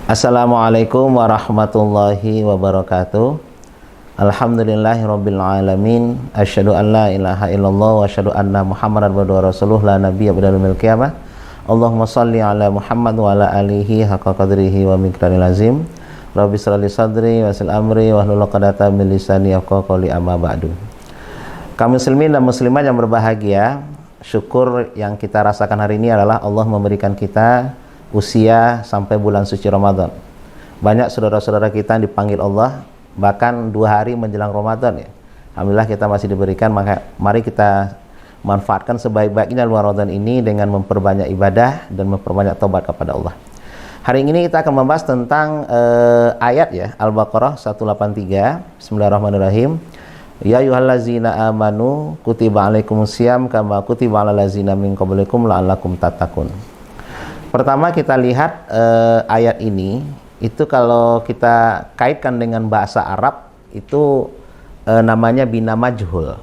Assalamualaikum warahmatullahi wabarakatuh. Alhamdulillahirabbil alamin. Asyhadu an la ilaha illallah wa asyhadu anna Muhammadar abduhu wa rasuluh la nabiyya ba'da yaumil qiyamah. Allahumma shalli ala Muhammad wa ala alihi haqqa qadrihi wa miqdaril azim. Rabbi shrah li sadri wa yassir amri wahlul 'uqdatam min lisani yafqahu qawli, amma ba'du. Kaum muslimin dan muslimat yang berbahagia, syukur yang kita rasakan hari ini adalah Allah memberikan kita usia sampai bulan suci Ramadan. Banyak saudara-saudara kita yang dipanggil Allah bahkan 2 hari menjelang Ramadan ya. Alhamdulillah kita masih diberikan, maka mari kita manfaatkan sebaik-baiknya bulan Ramadan ini dengan memperbanyak ibadah dan memperbanyak taubat kepada Allah. Hari ini kita akan membahas tentang ayat ya, Al-Baqarah 183. Bismillahirrahmanirrahim. Ya ayyuhallazina amanu kutiba alaikumusiyam kama kutiba alal ladzina min qablikum la'allakum tattaqun. Pertama kita lihat ayat ini, itu kalau kita kaitkan dengan bahasa Arab itu namanya bina majhul,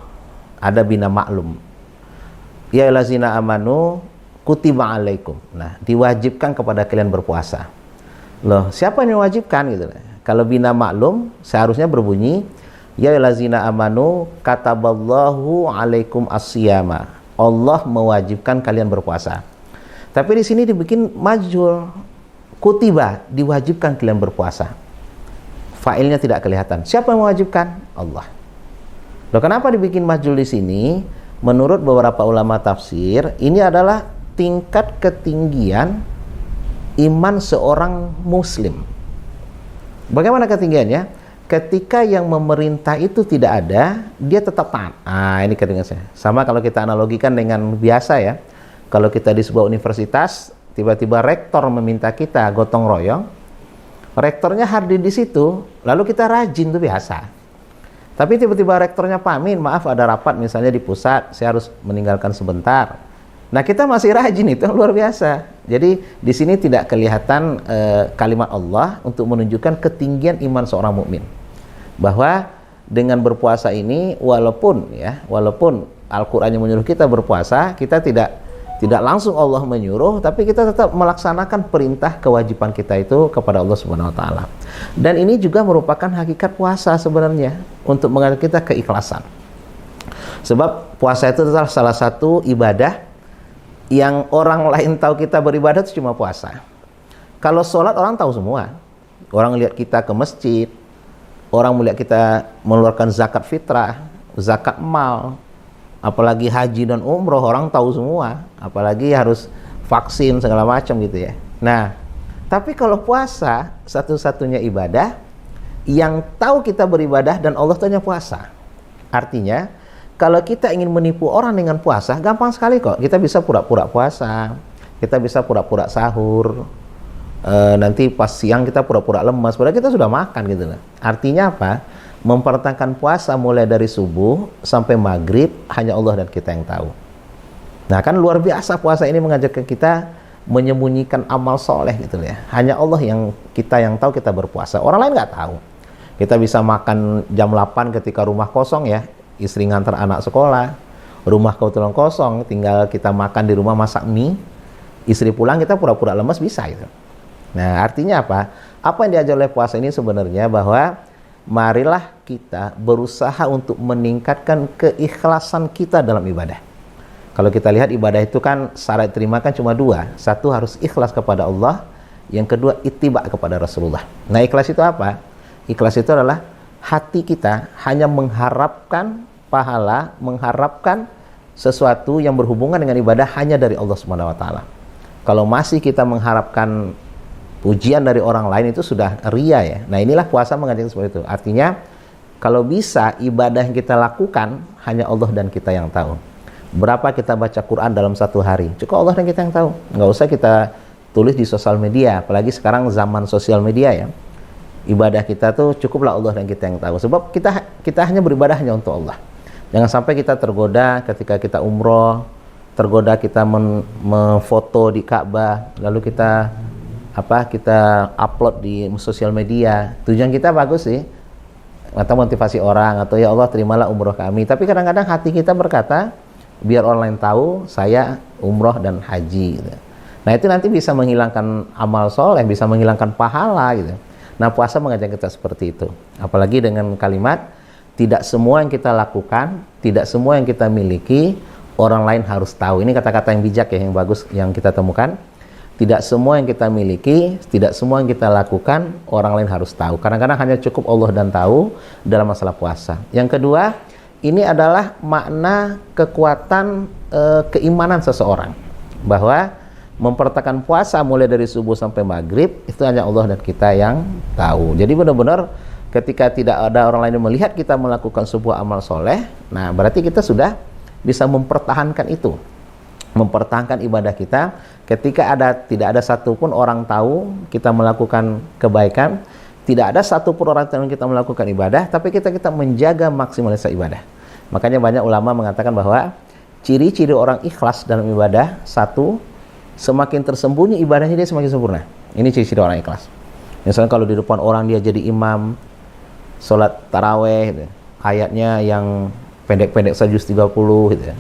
ada bina maklum. Ya ayyuhallazina amanu kutiba alaikum. Nah, diwajibkan kepada kalian berpuasa. Loh, siapa yang mewajibkan gitu? Kalau bina maklum seharusnya berbunyi ya ayyuhallazina amanu kataballahu alaikum as-siyama. Allah mewajibkan kalian berpuasa. Tapi di sini dibikin majhul, kutiba, diwajibkan kalian berpuasa. Fa'ilnya tidak kelihatan. Siapa yang mewajibkan? Allah. Loh, kenapa dibikin majhul di sini? Menurut beberapa ulama tafsir, ini adalah tingkat ketinggian iman seorang muslim. Bagaimana ketinggiannya? Ketika yang memerintah itu tidak ada, dia tetap taat. Ini ketinggian saya. Sama kalau kita analogikan dengan biasa ya. Kalau kita di sebuah universitas, tiba-tiba rektor meminta kita gotong royong, rektornya hadir di situ, lalu kita rajin, itu biasa. Tapi tiba-tiba rektornya pamit, maaf ada rapat misalnya di pusat, saya harus meninggalkan sebentar. Nah, kita masih rajin, itu yang luar biasa. Jadi di sini tidak kelihatan kalimat Allah untuk menunjukkan ketinggian iman seorang mukmin. Bahwa dengan berpuasa ini, walaupun Al-Qur'an yang menyuruh kita berpuasa, kita tidak langsung Allah menyuruh, tapi kita tetap melaksanakan perintah kewajiban kita itu kepada Allah Subhanahu wa taala. Dan ini juga merupakan hakikat puasa sebenarnya, untuk mengajak kita keikhlasan. Sebab puasa itu adalah salah satu ibadah yang orang lain tahu kita beribadah itu cuma puasa. Kalau sholat orang tahu semua. Orang lihat kita ke masjid, orang melihat kita mengeluarkan zakat fitrah, zakat mal, apalagi haji dan umroh orang tahu semua, apalagi harus vaksin segala macam gitu ya. Nah, tapi kalau puasa satu-satunya ibadah yang tahu kita beribadah dan Allah tanya puasa. Artinya kalau kita ingin menipu orang dengan puasa gampang sekali kok. Kita bisa pura-pura puasa, kita bisa pura-pura sahur, nanti pas siang kita pura-pura lemas padahal kita sudah makan gitu loh. Artinya apa? Mempertahankan puasa mulai dari subuh sampai maghrib hanya Allah dan kita yang tahu. Nah, kan luar biasa puasa ini mengajak kita menyembunyikan amal soleh gitu ya. Hanya Allah yang tahu kita berpuasa. Orang lain nggak tahu. Kita bisa makan jam 8 ketika rumah kosong ya, istri ngantar anak sekolah, rumah kebetulan kosong, tinggal kita makan di rumah, masak mie, istri pulang kita pura-pura lemas bisa gitu. Nah, artinya apa? Apa yang diajar oleh puasa ini sebenarnya bahwa marilah kita berusaha untuk meningkatkan keikhlasan kita dalam ibadah. Kalau kita lihat ibadah itu kan syarat terima kan cuma 2. Satu harus ikhlas kepada Allah, yang kedua ittiba kepada Rasulullah. Nah, ikhlas itu apa? Ikhlas itu adalah hati kita hanya mengharapkan pahala, mengharapkan sesuatu yang berhubungan dengan ibadah hanya dari Allah Subhanahu wa taala. Kalau masih kita mengharapkan pujian dari orang lain itu sudah ria ya. Nah, inilah puasa mengajak seperti itu. Artinya kalau bisa ibadah yang kita lakukan hanya Allah dan kita yang tahu. Berapa kita baca Quran dalam satu hari? Cukup Allah dan kita yang tahu. Nggak usah kita tulis di sosial media. Apalagi sekarang zaman sosial media ya. Ibadah kita tuh cukuplah Allah dan kita yang tahu. Sebab kita hanya beribadah hanya untuk Allah. Jangan sampai kita tergoda ketika kita umroh, tergoda kita memfoto di Ka'bah, lalu kita upload di sosial media. Tujuan kita bagus sih, atau motivasi orang, atau ya Allah terimalah umroh kami. Tapi kadang-kadang hati kita berkata, biar orang lain tahu saya umroh dan haji gitu. Nah itu nanti bisa menghilangkan amal soleh, bisa menghilangkan pahala gitu. Nah puasa mengajak kita seperti itu. Apalagi dengan kalimat, tidak semua yang kita lakukan, tidak semua yang kita miliki, orang lain harus tahu. Ini kata-kata yang bijak ya, yang bagus yang kita temukan. Tidak semua yang kita miliki, tidak semua yang kita lakukan, orang lain harus tahu. Kadang-kadang hanya cukup Allah dan tahu dalam masalah puasa. Yang kedua, ini adalah makna kekuatan keimanan seseorang. Bahwa mempertahankan puasa mulai dari subuh sampai maghrib itu hanya Allah dan kita yang tahu. Jadi benar-benar ketika tidak ada orang lain yang melihat kita melakukan sebuah amal soleh, nah berarti kita sudah bisa mempertahankan itu, mempertahankan ibadah kita. Ketika tidak ada satupun orang tahu kita melakukan kebaikan, tidak ada satupun orang tahu kita melakukan ibadah, tapi kita menjaga maksimalitas ibadah. Makanya banyak ulama mengatakan bahwa ciri-ciri orang ikhlas dalam ibadah, satu, semakin tersembunyi ibadahnya dia semakin sempurna. Ini ciri-ciri orang ikhlas. Misalnya kalau di depan orang dia jadi imam sholat taraweh gitu, ayatnya yang pendek-pendek saja 30 gitu ya.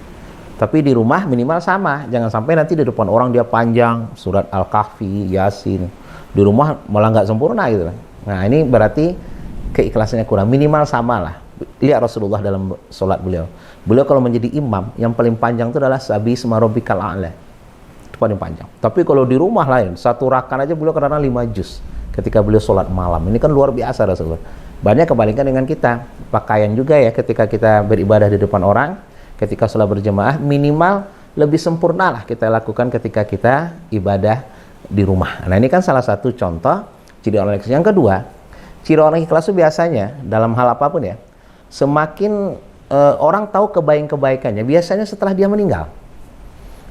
Tapi di rumah minimal sama. Jangan sampai nanti di depan orang dia panjang surat Al-Kahfi, Yasin. Di rumah malah nggak sempurna gitu. Nah ini berarti keikhlasannya kurang. Minimal sama lah. Lihat Rasulullah dalam sholat beliau. Beliau kalau menjadi imam yang paling panjang itu adalah Sabbihisma Rabbikal A'la. Paling panjang. Tapi kalau di rumah lain, satu rakaat aja beliau kadang-kadang 5 juz ketika beliau sholat malam. Ini kan luar biasa Rasulullah. Banyak kebalikan dengan kita. Pakaian juga ya, ketika kita beribadah di depan orang, ketika sholat berjamaah, minimal lebih sempurna lah kita lakukan ketika kita ibadah di rumah. Nah ini kan salah satu contoh ciri orang ikhlas. Yang kedua, ciri orang ikhlas itu biasanya dalam hal apapun ya, semakin orang tahu kebaikan-kebaikannya biasanya setelah dia meninggal.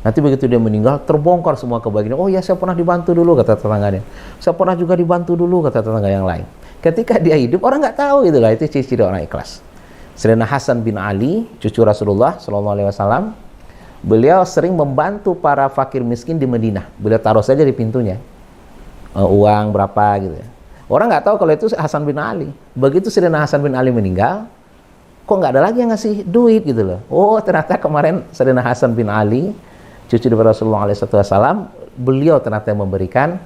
Nanti begitu dia meninggal, terbongkar semua kebaikannya. Oh ya, saya pernah dibantu dulu, kata tetangganya. Saya pernah juga dibantu dulu, kata tetangga yang lain. Ketika dia hidup, orang nggak tahu gitu lah. Itu ciri-ciri orang ikhlas. Sayyidina Hasan bin Ali, cucu Rasulullah SAW, beliau sering membantu para fakir miskin di Madinah. Beliau taruh saja di pintunya uang berapa gitu ya. Orang nggak tahu kalau itu Hasan bin Ali. Begitu Sayyidina Hasan bin Ali meninggal, kok nggak ada lagi yang ngasih duit gitu loh. Oh ternyata kemarin Sayyidina Hasan bin Ali, cucu dari Rasulullah SAW, beliau ternyata memberikan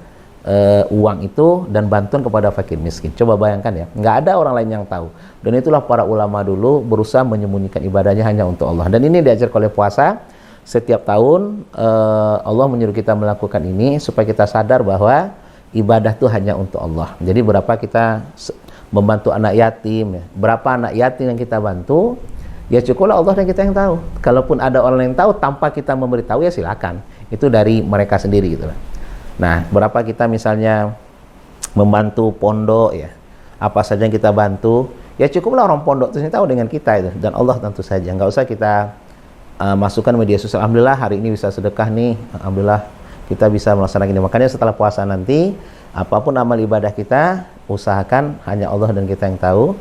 uang itu dan bantuan kepada fakir miskin. Coba bayangkan ya, nggak ada orang lain yang tahu. Dan itulah para ulama dulu berusaha menyembunyikan ibadahnya hanya untuk Allah. Dan ini diajarkan oleh puasa. Setiap tahun Allah menyuruh kita melakukan ini supaya kita sadar bahwa ibadah itu hanya untuk Allah. Jadi berapa kita membantu anak yatim, ya. Berapa anak yatim yang kita bantu, ya cukuplah Allah dan kita yang tahu. Kalaupun ada orang yang tahu tanpa kita memberitahu, ya silakan. Itu dari mereka sendiri gitu lah. Nah, berapa kita misalnya membantu pondok ya, apa saja yang kita bantu, ya cukuplah orang pondok itu tahu dengan kita itu, dan Allah tentu saja. Nggak usah kita masukkan media sosial. Alhamdulillah hari ini bisa sedekah nih, alhamdulillah kita bisa melaksanakan ini. Makanya setelah puasa nanti, apapun amal ibadah kita, usahakan hanya Allah dan kita yang tahu.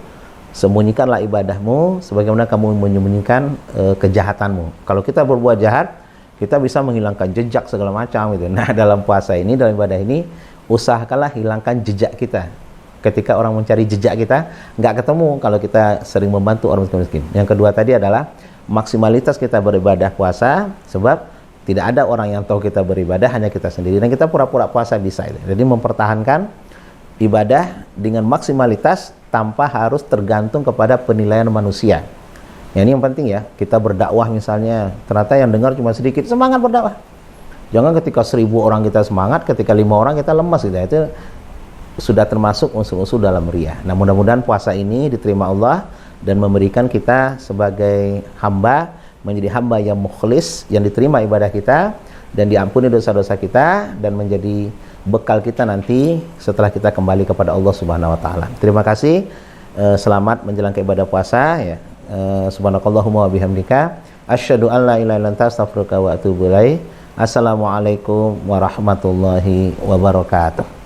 Sembunyikanlah ibadahmu sebagaimana kamu menyembunyikan kejahatanmu. Kalau kita berbuat jahat, kita bisa menghilangkan jejak segala macam gitu. Nah, dalam puasa ini, dalam ibadah ini, usahakanlah hilangkan jejak kita. Ketika orang mencari jejak kita, nggak ketemu kalau kita sering membantu orang miskin. Yang kedua tadi adalah maksimalitas kita beribadah puasa, sebab tidak ada orang yang tahu kita beribadah, hanya kita sendiri. Dan kita pura-pura puasa bisa. Jadi mempertahankan ibadah dengan maksimalitas tanpa harus tergantung kepada penilaian manusia. Ya, ini yang penting ya, kita berdakwah misalnya, ternyata yang dengar cuma sedikit, semangat berdakwah. Jangan ketika 1000 orang kita semangat, ketika 5 orang kita lemas gitu. Itu sudah termasuk unsur-unsur dalam riya. Nah, mudah-mudahan puasa ini diterima Allah dan memberikan kita sebagai hamba, menjadi hamba yang mukhlis, yang diterima ibadah kita, dan diampuni dosa-dosa kita, dan menjadi bekal kita nanti setelah kita kembali kepada Allah Subhanahu wa taala. Terima kasih. Selamat menjalankan ibadah puasa ya. Subhanakallahumma wa bihamdika asyhadu an la ilaha illa anta astaghfiruka wa atubu ilaik. Assalamualaikum warahmatullahi wabarakatuh.